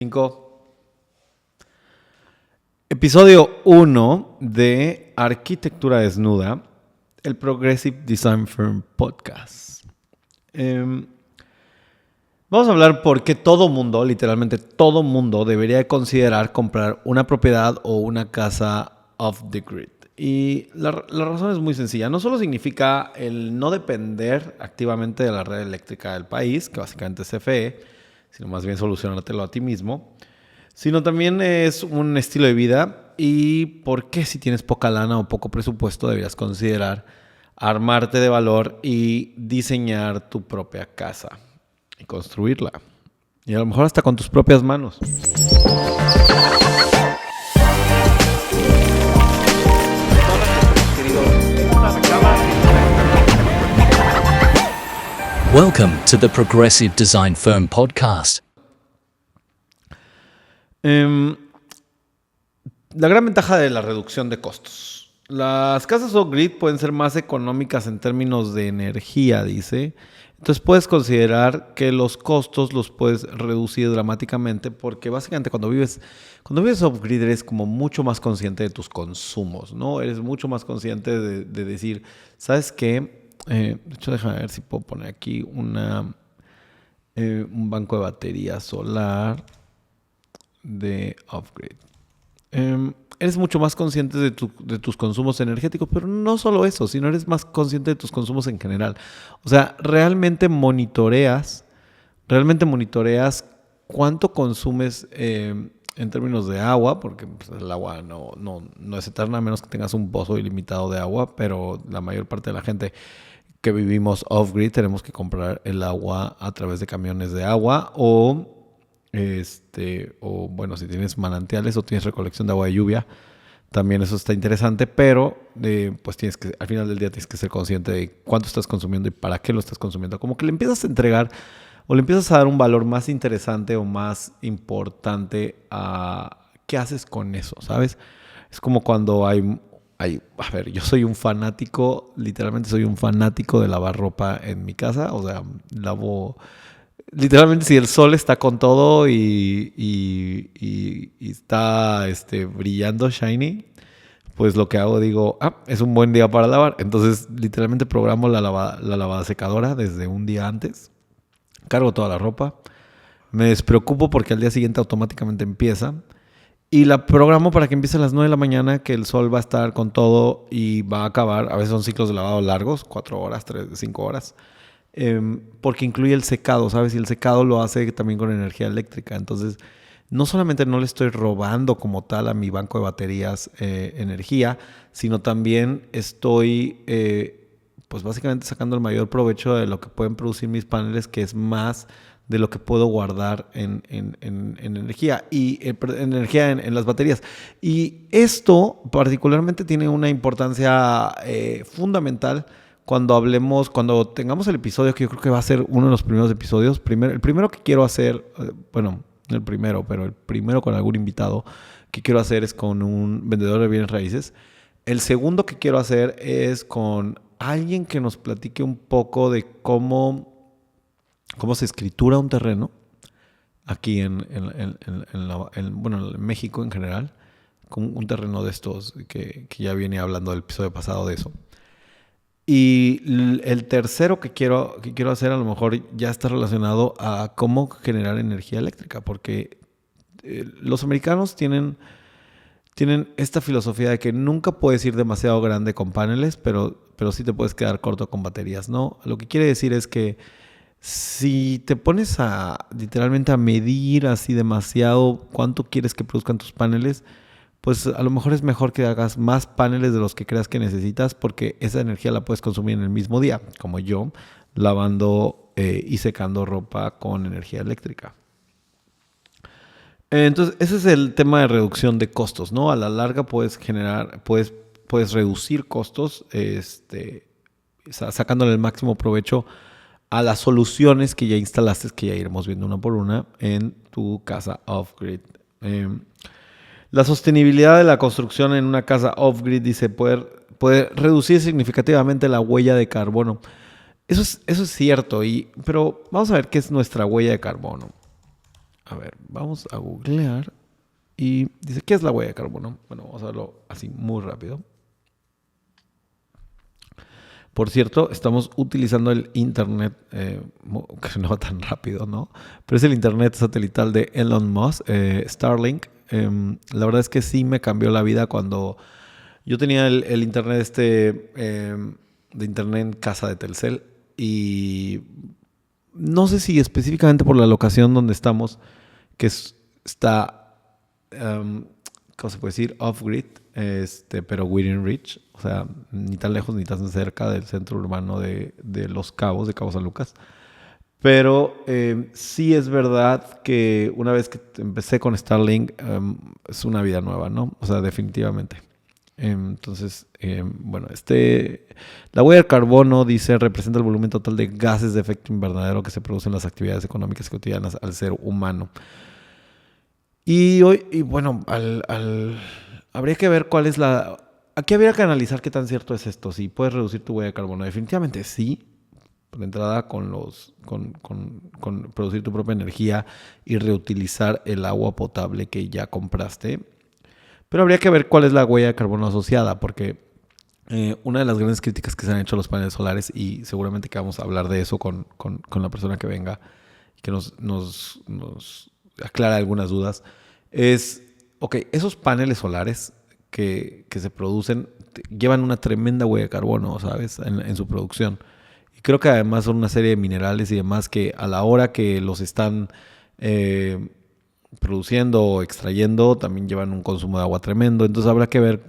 5. Episodio 1 de Arquitectura Desnuda, el Progressive Design Firm Podcast. Vamos a hablar por qué todo mundo, literalmente todo mundo, debería de considerar comprar una propiedad o una casa off the grid. Y la razón es muy sencilla. No solo significa el no depender activamente de la red eléctrica del país, que básicamente es CFE, sino más bien solucionártelo a ti mismo, sino también es un estilo de vida y por qué si tienes poca lana o poco presupuesto deberías considerar armarte de valor y diseñar tu propia casa y construirla. Y a lo mejor hasta con tus propias manos. Welcome to the Progressive Design Firm Podcast. La gran ventaja de la reducción de costos. Las casas off-grid pueden ser más económicas en términos de energía, dice. Entonces puedes considerar que los costos los puedes reducir dramáticamente porque básicamente cuando vives off-grid eres como mucho más consciente de tus consumos, ¿no? Eres mucho más consciente de decir, ¿sabes qué? De hecho, déjame ver si puedo poner aquí un banco de batería solar de off-grid. Eres mucho más consciente de tus consumos energéticos, pero no solo eso, sino eres más consciente de tus consumos en general. O sea, realmente monitoreas cuánto consumes en términos de agua, porque pues, el agua no es eterna, a menos que tengas un pozo ilimitado de agua, pero la mayor parte de la gente que vivimos off-grid tenemos que comprar el agua a través de camiones de agua o bueno, si tienes manantiales o tienes recolección de agua de lluvia, también eso está interesante, pero pues al final del día tienes que ser consciente de cuánto estás consumiendo y para qué lo estás consumiendo. Como que le empiezas a entregar o le empiezas a dar un valor más interesante o más importante a qué haces con eso, ¿sabes? Es como cuando a ver, yo soy un fanático, literalmente soy un fanático de lavar ropa en mi casa, o sea, lavo. Literalmente, si el sol está con todo y está brillando, shiny, pues lo que hago, digo, es un buen día para lavar. Entonces, literalmente programo la lavada secadora desde un día antes. Cargo toda la ropa. Me despreocupo porque al día siguiente automáticamente empieza. Y la programo para que empiece a las 9 de la mañana, que el sol va a estar con todo y va a acabar. A veces son ciclos de lavado largos, 4 horas, 5 horas. Porque incluye el secado, ¿sabes? Y el secado lo hace también con energía eléctrica. Entonces, no solamente no le estoy robando como tal a mi banco de baterías energía, sino también estoy, pues básicamente sacando el mayor provecho de lo que pueden producir mis paneles, que es más de lo que puedo guardar en energía y energía en las baterías. Y esto particularmente tiene una importancia fundamental cuando tengamos el episodio, que yo creo que va a ser uno de los primeros episodios. El primero que quiero hacer, bueno, no el primero, pero el primero con algún invitado que quiero hacer es con un vendedor de bienes raíces. El segundo que quiero hacer es con alguien que nos platique un poco de cómo se escritura un terreno aquí en México en general, con un terreno de estos que ya viene hablando del episodio pasado de eso. Y el tercero que quiero hacer a lo mejor ya está relacionado a cómo generar energía eléctrica, porque los americanos tienen esta filosofía de que nunca puedes ir demasiado grande con paneles, pero sí te puedes quedar corto con baterías, ¿no? Lo que quiere decir es que si te pones literalmente a medir así demasiado cuánto quieres que produzcan tus paneles, pues a lo mejor es mejor que hagas más paneles de los que creas que necesitas, porque esa energía la puedes consumir en el mismo día, como yo, lavando y secando ropa con energía eléctrica. Entonces, ese es el tema de reducción de costos, ¿no? A la larga puedes reducir costos sacándole el máximo provecho a las soluciones que ya instalaste, que ya iremos viendo una por una en tu casa off-grid. La sostenibilidad de la construcción en una casa off-grid, dice, puede reducir significativamente la huella de carbono. Eso es cierto, pero vamos a ver qué es nuestra huella de carbono. A ver, vamos a googlear. Y dice, ¿qué es la huella de carbono? Bueno, vamos a verlo así muy rápido. Por cierto, estamos utilizando el internet, que no va tan rápido, ¿no? Pero es el internet satelital de Elon Musk, Starlink. La verdad es que sí me cambió la vida cuando yo tenía el internet de internet en casa de Telcel. Y no sé si específicamente por la locación donde estamos, que está, ¿cómo se puede decir? Off-grid, pero within reach. O sea, ni tan lejos ni tan cerca del centro urbano de Los Cabos, de Cabo San Lucas. Pero sí es verdad que una vez que empecé con Starlink, es una vida nueva, ¿no? O sea, definitivamente. Entonces, bueno, la huella de carbono, dice, representa el volumen total de gases de efecto invernadero que se producen en las actividades económicas y cotidianas al ser humano. Y bueno, habría que ver cuál es aquí habría que analizar qué tan cierto es esto. Si puedes reducir tu huella de carbono. Definitivamente sí. De entrada, con producir tu propia energía y reutilizar el agua potable que ya compraste. Pero habría que ver cuál es la huella de carbono asociada, porque una de las grandes críticas que se han hecho a los paneles solares, y seguramente que vamos a hablar de eso con la persona que venga, que nos aclara algunas dudas, es, ok, esos paneles solares que se producen llevan una tremenda huella de carbono, ¿sabes? En su producción. Y creo que además son una serie de minerales y demás que a la hora que los están produciendo o extrayendo también llevan un consumo de agua tremendo. Entonces habrá que ver,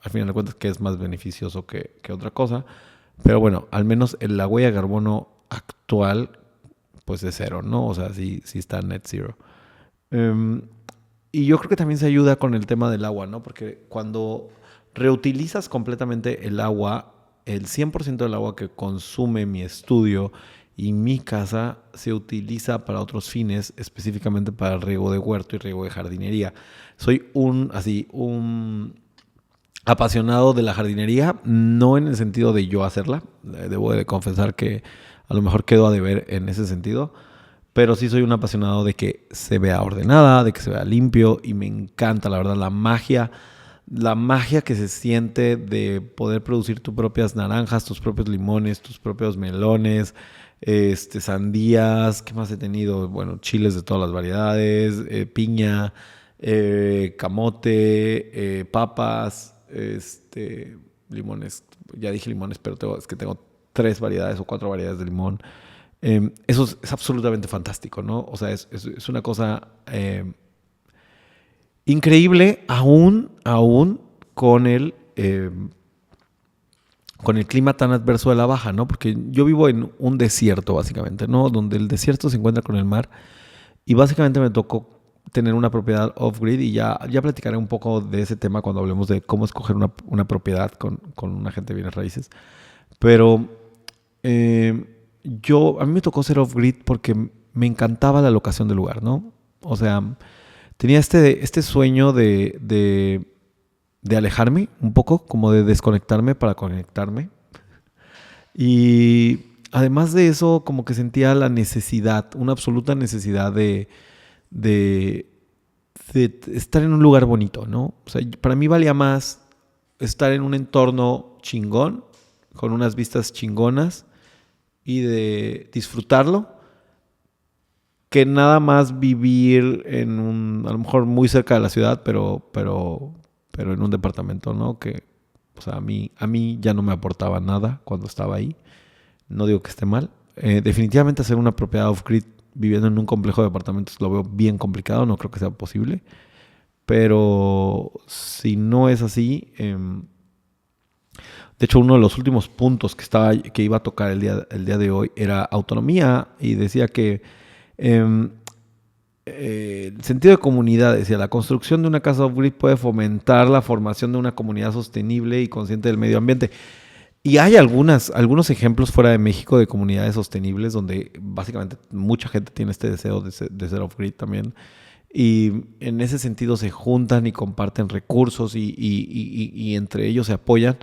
al final de cuentas, qué es más beneficioso que otra cosa. Pero bueno, al menos la huella de carbono actual pues es cero, ¿no? O sea, sí está net zero. Y yo creo que también se ayuda con el tema del agua, ¿no? Porque cuando reutilizas completamente el agua, el 100% del agua que consume mi estudio y mi casa se utiliza para otros fines, específicamente para el riego de huerto y riego de jardinería. Soy un apasionado de la jardinería, no en el sentido de yo hacerla. Debo de confesar que a lo mejor quedo a deber en ese sentido. Pero sí soy un apasionado de que se vea ordenada, de que se vea limpio. Y me encanta, la verdad, la magia que se siente de poder producir tus propias naranjas, tus propios limones, tus propios melones, sandías. ¿Qué más he tenido? Bueno, chiles de todas las variedades, piña, camote, papas, limones. Ya dije limones, pero es que tengo 3 variedades o 4 variedades de limón. Eso es absolutamente fantástico, ¿no? O sea, es una cosa increíble aún con el clima tan adverso de la baja, ¿no? Porque yo vivo en un desierto, básicamente, ¿no? Donde el desierto se encuentra con el mar y básicamente me tocó tener una propiedad off-grid y ya platicaré un poco de ese tema cuando hablemos de cómo escoger una propiedad con un agente de bienes raíces. Pero a mí me tocó ser off-grid porque me encantaba la locación del lugar, ¿no? O sea, tenía este sueño de alejarme un poco, como de desconectarme para conectarme. Y además de eso, como que sentía la necesidad, una absoluta necesidad de estar en un lugar bonito, ¿no? O sea, para mí valía más estar en un entorno chingón, con unas vistas chingonas, y de disfrutarlo, que nada más vivir a lo mejor muy cerca de la ciudad, pero en un departamento, ¿no? Que, o sea, a mí ya no me aportaba nada cuando estaba ahí. No digo que esté mal. Definitivamente hacer una propiedad off-grid viviendo en un complejo de departamentos lo veo bien complicado, no creo que sea posible. Pero si no es así, de hecho, uno de los últimos puntos que iba a tocar el día de hoy era autonomía, y decía que el sentido de comunidad, decía, la construcción de una casa off-grid puede fomentar la formación de una comunidad sostenible y consciente del medio ambiente. Y hay algunos ejemplos fuera de México de comunidades sostenibles donde básicamente mucha gente tiene este deseo de ser off-grid también. Y en ese sentido se juntan y comparten recursos y entre ellos se apoyan.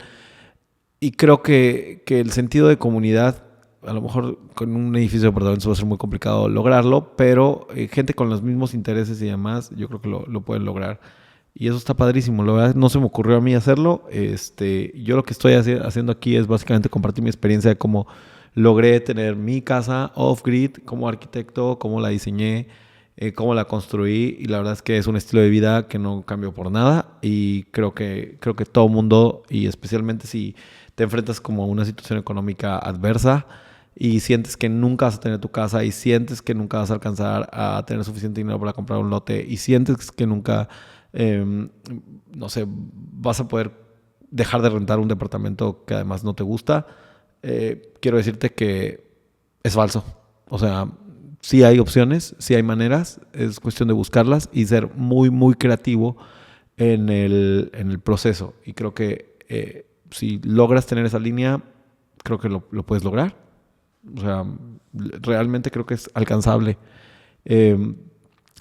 Y creo que el sentido de comunidad a lo mejor con un edificio de apartamentos va a ser muy complicado lograrlo, pero gente con los mismos intereses y demás, yo creo que lo pueden lograr. Y eso está padrísimo. La verdad, no se me ocurrió a mí hacerlo. Yo lo que estoy haciendo aquí es básicamente compartir mi experiencia de cómo logré tener mi casa off-grid como arquitecto, cómo la diseñé, cómo la construí. Y la verdad es que es un estilo de vida que no cambio por nada. Y creo que todo mundo, y especialmente si te enfrentas como a una situación económica adversa y sientes que nunca vas a tener tu casa y sientes que nunca vas a alcanzar a tener suficiente dinero para comprar un lote y sientes que nunca... no sé, vas a poder dejar de rentar un departamento que además no te gusta, quiero decirte que es falso. O sea, sí hay opciones, sí hay maneras, es cuestión de buscarlas y ser muy, muy creativo en el proceso. Y creo que si logras tener esa línea, creo que lo puedes lograr. O sea, realmente creo que es alcanzable.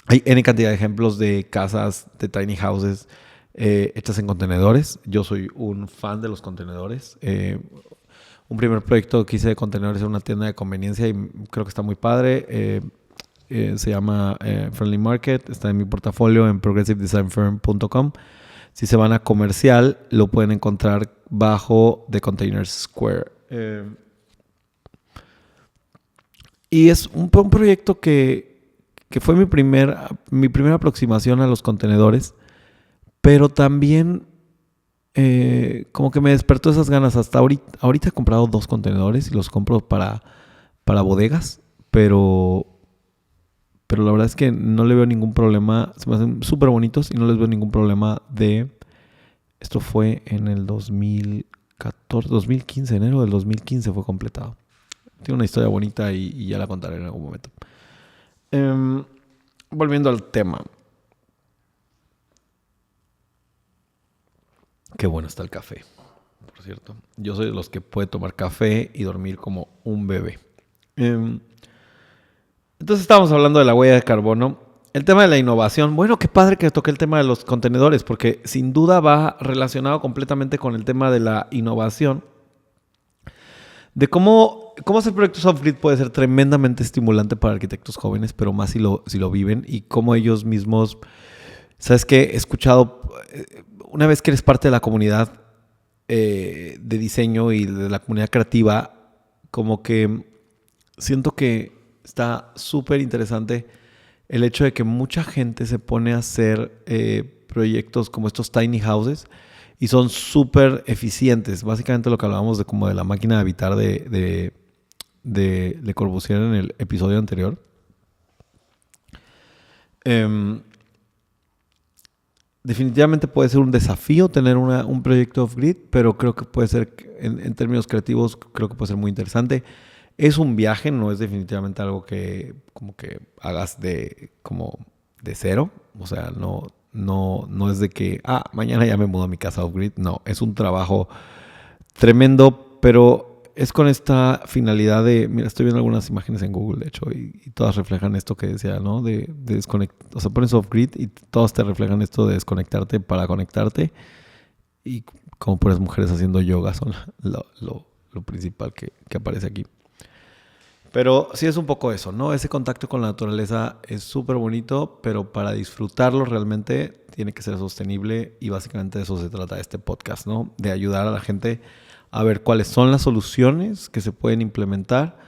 Hay N cantidad de ejemplos de casas, de tiny houses hechas en contenedores. Yo soy un fan de los contenedores. Un primer proyecto que hice de contenedores en una tienda de conveniencia y creo que está muy padre. Se llama Friendly Market. Está en mi portafolio en progressivedesignfirm.com. Si se van a comercial, lo pueden encontrar bajo The Containers Square. Y es un proyecto que fue mi primera aproximación a los contenedores, pero también como que me despertó esas ganas. Hasta ahorita he comprado 2 contenedores y los compro para bodegas, pero la verdad es que no le veo ningún problema. Se me hacen súper bonitos y no les veo ningún problema de... Esto fue en el 2015, enero del 2015 fue completado. Tiene una historia bonita y ya la contaré en algún momento. Volviendo al tema. Qué bueno está el café, por cierto. Yo soy de los que puede tomar café y dormir como un bebé. Entonces estábamos hablando de la huella de carbono. El tema de la innovación. Bueno, qué padre que toqué el tema de los contenedores, porque sin duda va relacionado completamente con el tema de la innovación. De cómo hacer proyectos off-grid puede ser tremendamente estimulante para arquitectos jóvenes, pero más si lo viven, y cómo ellos mismos... ¿Sabes qué? He escuchado... Una vez que eres parte de la comunidad de diseño y de la comunidad creativa, como que siento que está súper interesante el hecho de que mucha gente se pone a hacer proyectos como estos tiny houses y son súper eficientes. Básicamente lo que hablábamos de como de la máquina de habitar de Le Corbusier en el episodio anterior. Definitivamente puede ser un desafío tener un proyecto off-grid, pero creo que puede ser, en términos creativos, creo que puede ser muy interesante. Es un viaje, no es definitivamente algo que como que hagas de cero. O sea, no es de que, mañana ya me mudo a mi casa off-grid. No, es un trabajo tremendo, pero es con esta finalidad de... Mira, estoy viendo algunas imágenes en Google, de hecho, y todas reflejan esto que decía, ¿no? De desconectar. O sea, pones off-grid y todas te reflejan esto de desconectarte para conectarte. Y como puras mujeres haciendo yoga son lo principal que aparece aquí. Pero sí es un poco eso, ¿no? Ese contacto con la naturaleza es súper bonito, pero para disfrutarlo realmente tiene que ser sostenible y básicamente de eso se trata este podcast, ¿no? De ayudar a la gente a ver cuáles son las soluciones que se pueden implementar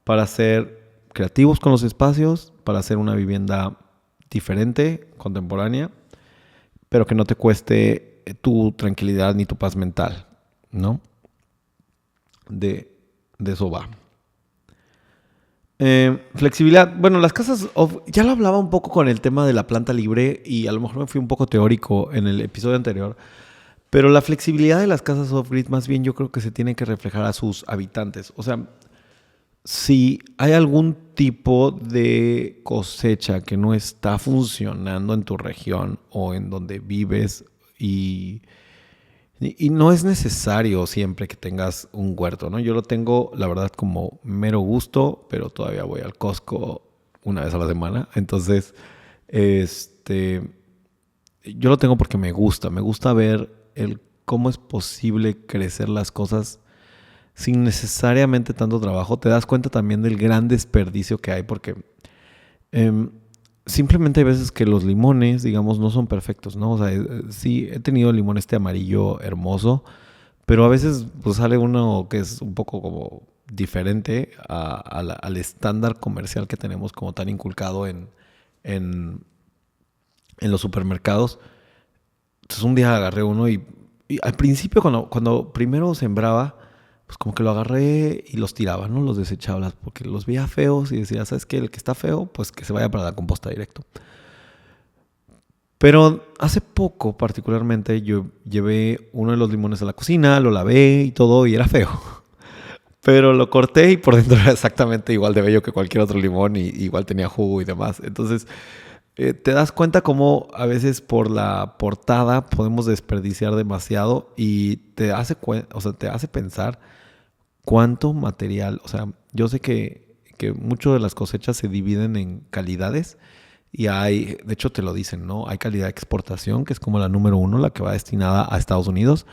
para ser creativos con los espacios, para hacer una vivienda diferente, contemporánea, pero que no te cueste tu tranquilidad ni tu paz mental, ¿no? De eso va. Flexibilidad. Bueno, las casas ya lo hablaba un poco con el tema de la planta libre y a lo mejor me fui un poco teórico en el episodio anterior, pero la flexibilidad de las casas off-grid más bien yo creo que se tiene que reflejar a sus habitantes. O sea, si hay algún tipo de cosecha que no está funcionando en tu región o en donde vives y no es necesario siempre que tengas un huerto, ¿no? Yo lo tengo, la verdad, como mero gusto, pero todavía voy al Costco una vez a la semana. Entonces, yo lo tengo porque me gusta ver cómo es posible crecer las cosas sin necesariamente tanto trabajo, te das cuenta también del gran desperdicio que hay, porque simplemente hay veces que los limones, digamos, no son perfectos, ¿no? O sea, sí, he tenido limón amarillo hermoso, pero a veces pues sale uno que es un poco como diferente al estándar comercial que tenemos como tan inculcado en, en los supermercados. Entonces un día agarré uno y al principio cuando primero sembraba, pues como que lo agarré y los tiraba, ¿no? Los desechaba, porque los veía feos y decía, ¿sabes qué? El que está feo, pues que se vaya para la composta directo. Pero hace poco, particularmente, yo llevé uno de los limones a la cocina, lo lavé y todo, y era feo. Pero lo corté y por dentro era exactamente igual de bello que cualquier otro limón y igual tenía jugo y demás. Entonces, te das cuenta cómo a veces por la portada podemos desperdiciar demasiado y te hace pensar cuánto material. O sea, yo sé que mucho de las cosechas se dividen en calidades y de hecho te lo dicen, ¿no? Hay calidad de exportación, que es como la número 1, la que va destinada a Estados Unidos.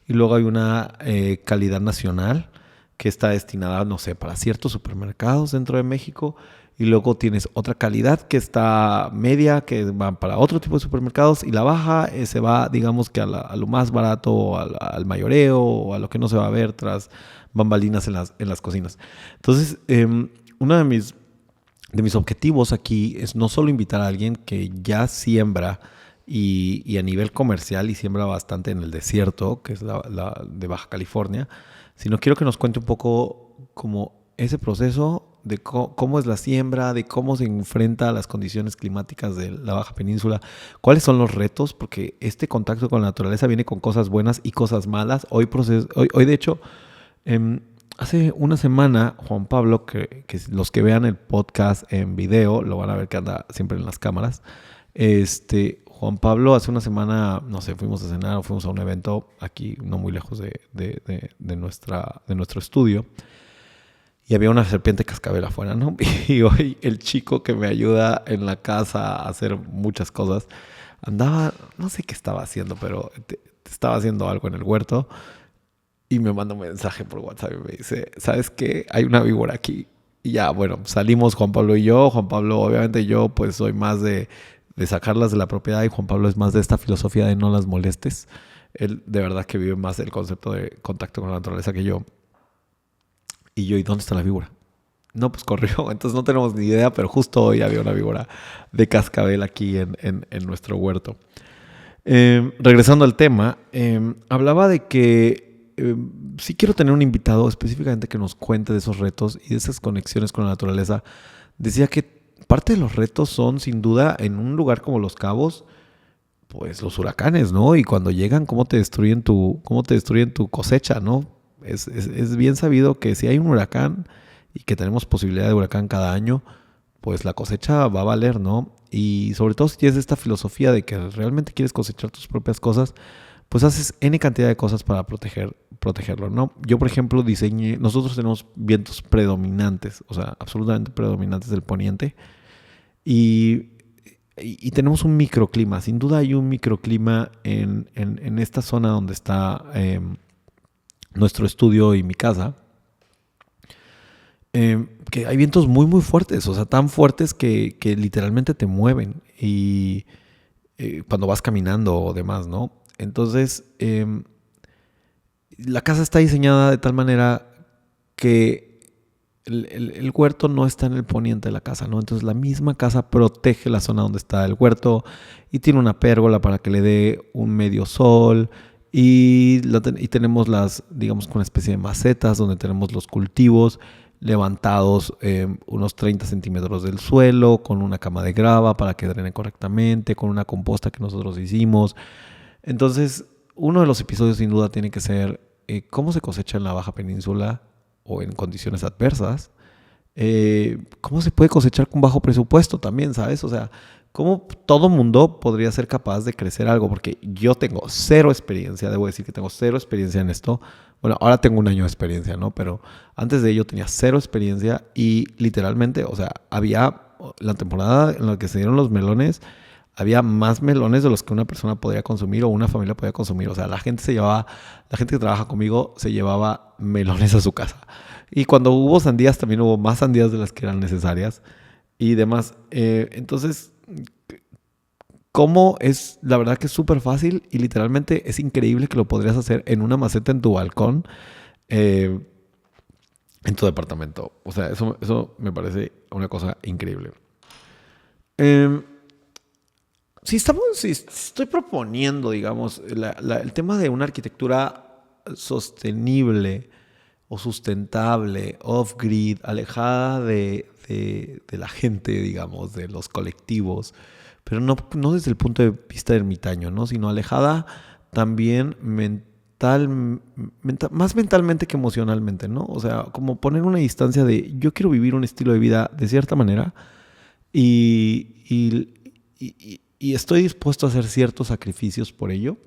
Y luego hay una calidad nacional que está destinada, no sé, para ciertos supermercados dentro de México. Y luego tienes otra calidad que está media, que va para otro tipo de supermercados. Y la baja se va, digamos que a lo más barato, o al mayoreo, o a lo que no se va a ver tras bambalinas en las cocinas. Entonces, uno de mis objetivos aquí es no solo invitar a alguien que ya siembra y a nivel comercial y siembra bastante en el desierto, que es la de Baja California, sino quiero que nos cuente un poco como ese proceso de cómo es la siembra, de cómo se enfrenta a las condiciones climáticas de la Baja Península, cuáles son los retos, porque este contacto con la naturaleza viene con cosas buenas y cosas malas. Hoy de hecho, hace una semana, Juan Pablo, que los que vean el podcast en video, lo van a ver que anda siempre en las cámaras. Juan Pablo, hace una semana, no sé, fuimos a cenar o fuimos a un evento aquí, no muy lejos de nuestro estudio. Y había una serpiente cascabel afuera, ¿no? Y hoy el chico que me ayuda en la casa a hacer muchas cosas, andaba, no sé qué estaba haciendo, pero estaba haciendo algo en el huerto. Y me manda un mensaje por WhatsApp y me dice, ¿sabes qué? Hay una víbora aquí. Y ya, bueno, salimos Juan Pablo y yo. Juan Pablo, obviamente yo pues soy más de sacarlas de la propiedad y Juan Pablo es más de esta filosofía de no las molestes. Él de verdad que vive más el concepto de contacto con la naturaleza que yo. Y yo, ¿y dónde está la víbora? No, pues corrió. Entonces no tenemos ni idea, pero justo hoy había una víbora de cascabel aquí en nuestro huerto. Regresando al tema, hablaba de que sí quiero tener un invitado específicamente que nos cuente de esos retos y de esas conexiones con la naturaleza. Decía que parte de los retos son, sin duda, en un lugar como Los Cabos, pues los huracanes, ¿no? Y cuando llegan, cómo te destruyen tu cosecha, ¿no? Es bien sabido que si hay un huracán y que tenemos posibilidad de huracán cada año, pues la cosecha va a valer, ¿no? Y sobre todo si tienes esta filosofía de que realmente quieres cosechar tus propias cosas, pues haces N cantidad de cosas para protegerlo, ¿no? Yo, por ejemplo, nosotros tenemos vientos predominantes, o sea, absolutamente predominantes del poniente, y tenemos un microclima. Sin duda hay un microclima en esta zona donde está nuestro estudio y mi casa, que hay vientos muy, muy fuertes, o sea, tan fuertes que literalmente te mueven y cuando vas caminando o demás, ¿no? Entonces, la casa está diseñada de tal manera que el huerto no está en el poniente de la casa, ¿no? Entonces, la misma casa protege la zona donde está el huerto y tiene una pérgola para que le dé un medio sol y tenemos digamos, una especie de macetas donde tenemos los cultivos levantados unos 30 centímetros del suelo, con una cama de grava para que drene correctamente, con una composta que nosotros hicimos. Entonces, uno de los episodios sin duda tiene que ser cómo se cosecha en la Baja Península o en condiciones adversas. Cómo se puede cosechar con bajo presupuesto también, ¿sabes? O sea, cómo todo mundo podría ser capaz de crecer algo, porque yo tengo cero experiencia, debo decir que tengo cero experiencia en esto. Bueno, ahora tengo un año de experiencia, ¿no? Pero antes de ello tenía cero experiencia y literalmente, o sea, había la temporada en la que se dieron los melones, había más melones de los que una persona podría consumir o una familia podía consumir. O sea, la gente que trabaja conmigo se llevaba melones a su casa. Y cuando hubo sandías, también hubo más sandías de las que eran necesarias y demás. Entonces, ¿cómo es? La verdad que es súper fácil y literalmente es increíble que lo podrías hacer en una maceta en tu balcón, en tu departamento. O sea, eso me parece una cosa increíble. Si estoy proponiendo, digamos, el tema de una arquitectura sostenible o sustentable, off-grid, alejada de la gente, digamos, de los colectivos, pero no desde el punto de vista ermitaño, ¿no? Sino alejada también más mentalmente que emocionalmente, ¿no? O sea, como poner una distancia de yo quiero vivir un estilo de vida de cierta manera y estoy dispuesto a hacer ciertos sacrificios por ello.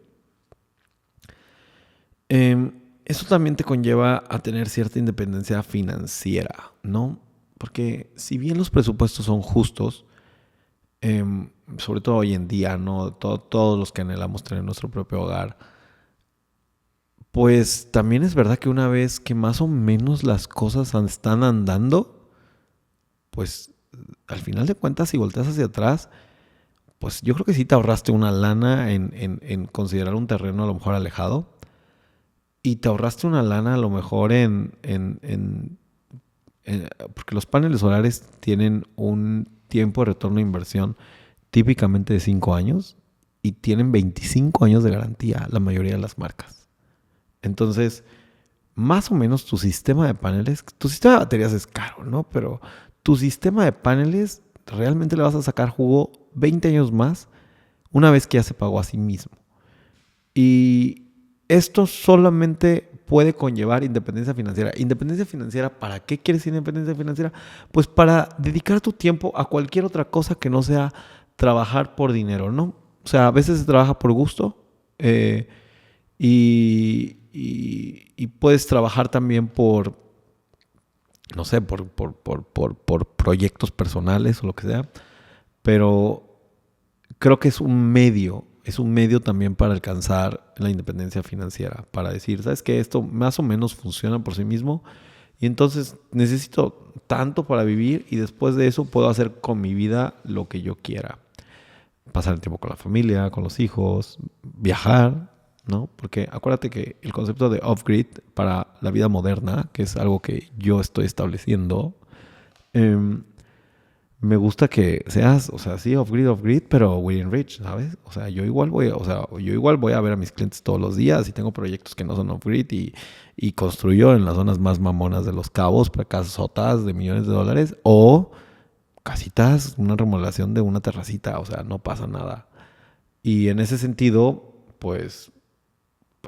Eso también te conlleva a tener cierta independencia financiera, ¿no? Porque si bien los presupuestos son justos, sobre todo hoy en día, ¿no? Todos los que anhelamos tener nuestro propio hogar, pues también es verdad que una vez que más o menos las cosas están andando, pues al final de cuentas, si volteas hacia atrás, pues yo creo que sí te ahorraste una lana en considerar un terreno a lo mejor alejado. Y te ahorraste una lana a lo mejor porque los paneles solares tienen un tiempo de retorno de inversión típicamente de 5 años y tienen 25 años de garantía la mayoría de las marcas. Entonces, más o menos tu sistema de baterías es caro, ¿no? Pero tu sistema de paneles realmente le vas a sacar jugo 20 años más una vez que ya se pagó a sí mismo. Y esto solamente puede conllevar independencia financiera. ¿Independencia financiera para qué quieres independencia financiera? Pues para dedicar tu tiempo a cualquier otra cosa que no sea trabajar por dinero, ¿no? O sea, a veces se trabaja por gusto y puedes trabajar también por, no sé, por proyectos personales o lo que sea, pero creo que es un medio también para alcanzar la independencia financiera, para decir, ¿sabes qué? Esto más o menos funciona por sí mismo y entonces necesito tanto para vivir y después de eso puedo hacer con mi vida lo que yo quiera. Pasar el tiempo con la familia, con los hijos, viajar, ¿no? Porque acuérdate que el concepto de off-grid para la vida moderna, que es algo que yo estoy estableciendo, me gusta que seas, o sea, sí, off-grid, pero within reach, ¿sabes? O sea, yo igual voy a ver a mis clientes todos los días y tengo proyectos que no son off-grid y construyo en las zonas más mamonas de Los Cabos para casotas de millones de dólares o casitas, una remodelación de una terracita, o sea, no pasa nada. Y en ese sentido, pues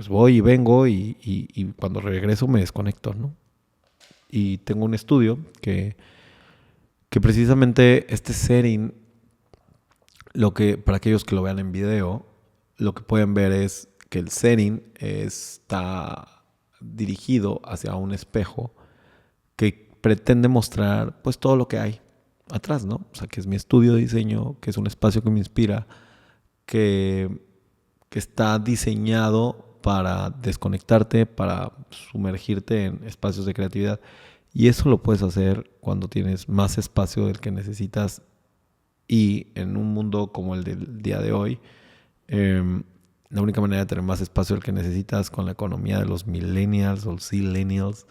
voy y vengo y cuando regreso me desconecto, ¿no? Y tengo un estudio que precisamente este setting, para aquellos que lo vean en video, lo que pueden ver es que el setting está dirigido hacia un espejo que pretende mostrar pues todo lo que hay atrás, ¿no? O sea, que es mi estudio de diseño, que es un espacio que me inspira, que está diseñado para desconectarte, para sumergirte en espacios de creatividad. Y eso lo puedes hacer cuando tienes más espacio del que necesitas y en un mundo como el del día de hoy, la única manera de tener más espacio del que necesitas con la economía de los millennials o zillennials,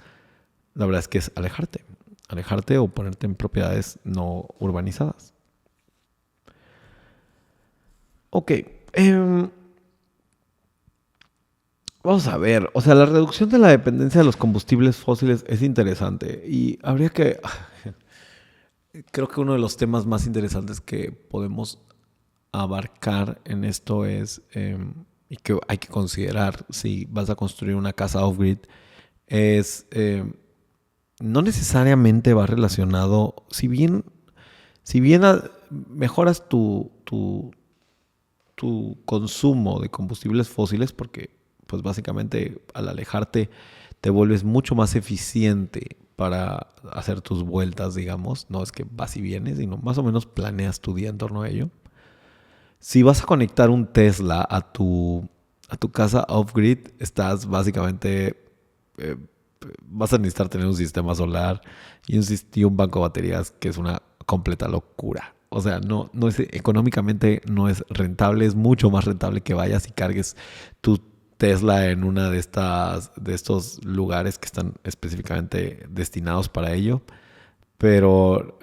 la verdad es que es alejarte o ponerte en propiedades no urbanizadas. Ok, vamos a ver, o sea, la reducción de la dependencia de los combustibles fósiles es interesante y habría que... Creo que uno de los temas más interesantes que podemos abarcar en esto es, y que hay que considerar si vas a construir una casa off-grid, es no necesariamente va relacionado, si bien mejoras tu consumo de combustibles fósiles, porque pues básicamente al alejarte te vuelves mucho más eficiente para hacer tus vueltas, digamos. No es que vas y vienes, sino más o menos planeas tu día en torno a ello. Si vas a conectar un Tesla a tu casa off-grid, estás básicamente... vas a necesitar tener un sistema solar y un banco de baterías que es una completa locura. O sea, no es económicamente no es rentable, es mucho más rentable que vayas y cargues tu Tesla en una de estos lugares que están específicamente destinados para ello. Pero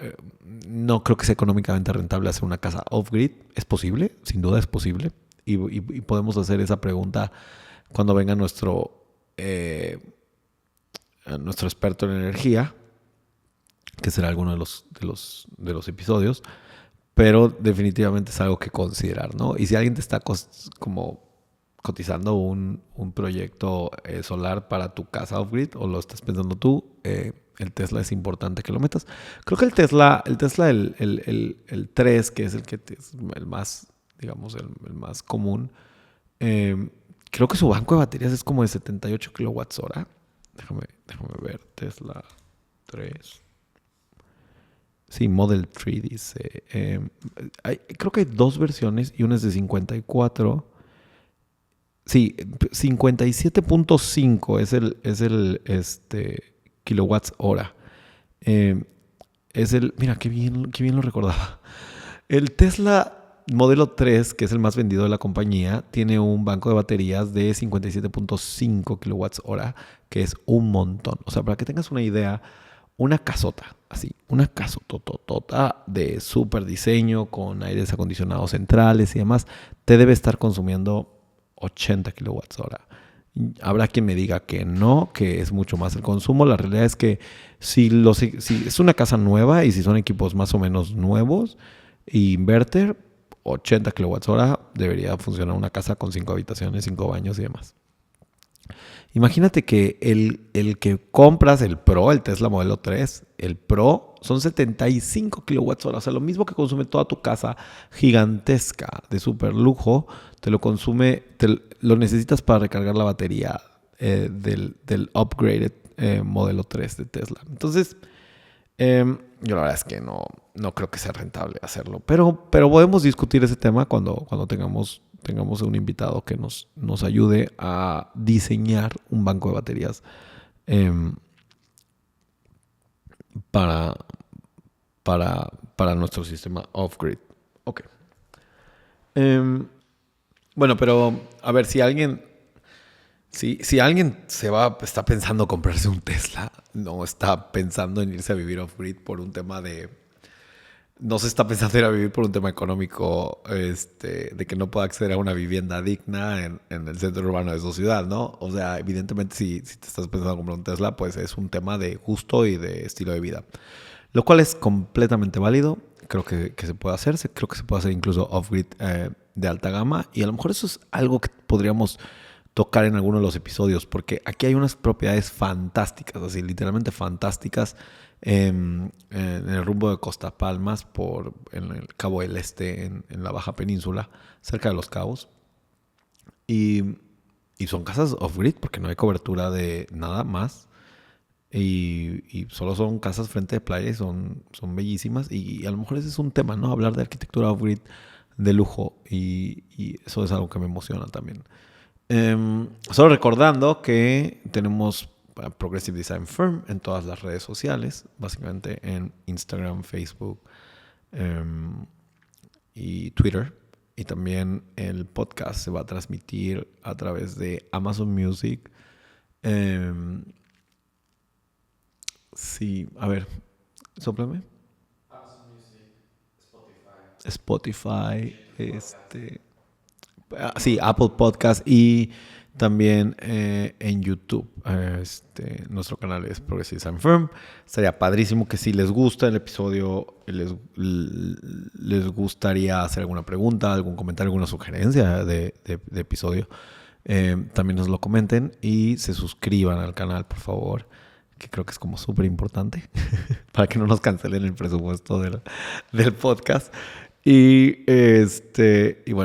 no creo que sea económicamente rentable hacer una casa off-grid. Es posible, sin duda es posible. Y podemos hacer esa pregunta cuando venga nuestro experto en energía, que será alguno de los episodios. Pero definitivamente es algo que considerar, ¿no? Y si alguien te está como cotizando un proyecto solar para tu casa off-grid o lo estás pensando tú, el Tesla es importante que lo metas. Creo que el Tesla, el 3, que es el que es el más, digamos, el más común, creo que su banco de baterías es como de 78 kilowatts hora. Déjame ver, Tesla 3. Sí, Model 3 dice. Creo que hay dos versiones y una es de 54. Sí, 57.5 es el kilowatts hora. Mira, qué bien lo recordaba. El Tesla Modelo 3, que es el más vendido de la compañía, tiene un banco de baterías de 57.5 kilowatts hora, que es un montón. O sea, para que tengas una idea, una casota, así, una casototota de súper diseño con aires acondicionados centrales y demás, te debe estar consumiendo 80 kilowatts hora. Habrá quien me diga que no, que es mucho más el consumo. La realidad es que si es una casa nueva y si son equipos más o menos nuevos, inverter, 80 kilowatts hora debería funcionar una casa con 5 habitaciones, 5 baños y demás. Imagínate que el que compras, el Pro, el Tesla Modelo 3, el Pro, son 75 kilowatts hora. O sea, lo mismo que consume toda tu casa gigantesca de super lujo, lo necesitas para recargar la batería del upgraded Modelo 3 de Tesla. Entonces, yo la verdad es que no creo que sea rentable hacerlo. Pero podemos discutir ese tema cuando tengamos un invitado que nos ayude a diseñar un banco de baterías para nuestro sistema off-grid. Ok. Bueno, pero a ver, si alguien está pensando comprarse un Tesla, no está pensando en irse a vivir off-grid por un tema no se está pensando en ir a vivir por un tema económico, de que no pueda acceder a una vivienda digna en el centro urbano de su ciudad, ¿no? O sea, evidentemente si te estás pensando en comprar un Tesla, pues es un tema de gusto y de estilo de vida. Lo cual es completamente válido. Creo que se puede hacer. Creo que se puede hacer incluso off-grid de alta gama. Y a lo mejor eso es algo que podríamos tocar en alguno de los episodios, porque aquí hay unas propiedades fantásticas, así literalmente fantásticas, en el rumbo de Costa Palmas, en el Cabo del Este, en la Baja Península, cerca de Los Cabos. Y son casas off-grid porque no hay cobertura de nada más. Y solo son casas frente de playa y son bellísimas. Y a lo mejor ese es un tema, ¿no? Hablar de arquitectura off-grid de lujo. Y eso es algo que me emociona también. Solo recordando que tenemos Progressive Design Firm en todas las redes sociales, básicamente en Instagram, Facebook y Twitter. Y también el podcast se va a transmitir a través de Amazon Music. Sí, a ver, sóplame. Amazon Music, Spotify, sí, Apple Podcast y también en YouTube. Nuestro canal es Progressive Design Firm. Sería padrísimo que si les gusta el episodio, les gustaría hacer alguna pregunta, algún comentario, alguna sugerencia de episodio, también nos lo comenten y se suscriban al canal, por favor, que creo que es como súper importante para que no nos cancelen el presupuesto del podcast. Y bueno.